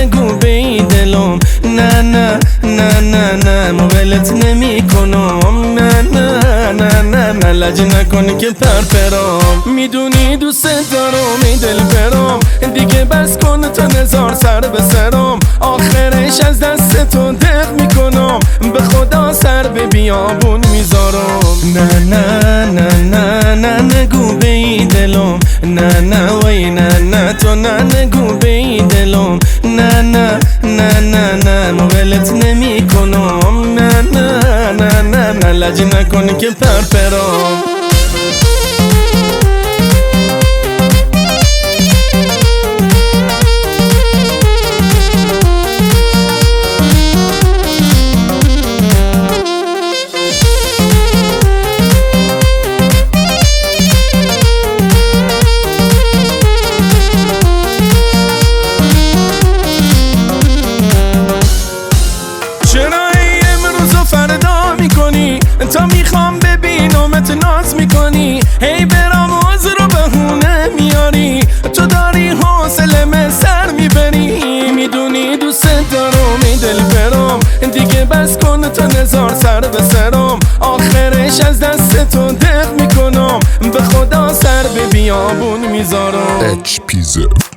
نگو به این دلم، نه نه نه نه نه ولت نمی کنم، نه نه نه نه نه لج نکن که پرپرام. میدونی دوست دارم ای دل برام، دیگه بس کن تا نزار سر به سرم، آخرش از دست تو دق میکنم، به خدا سر به بیابون میذارم. نه نه نه نه نه نگو به این دلم، نه نه وای نه نه تو نه نگو به این دلم، نه نه نه نه نه ولت نمی کنم، نه نه نه نه نه لج نکن که پرپرام. تا میخوام ببینمت ناز میکنی، هی برام عذر رو بهونه میاری، تو داری حوصله‌م سر میبری. میدونی دوست دارم ای دل برام، دیگه بس کن تا نزار سر به سرم، آخرش از دست تو دق میکنم، به خدا سر به بیابون میذارم. HPZ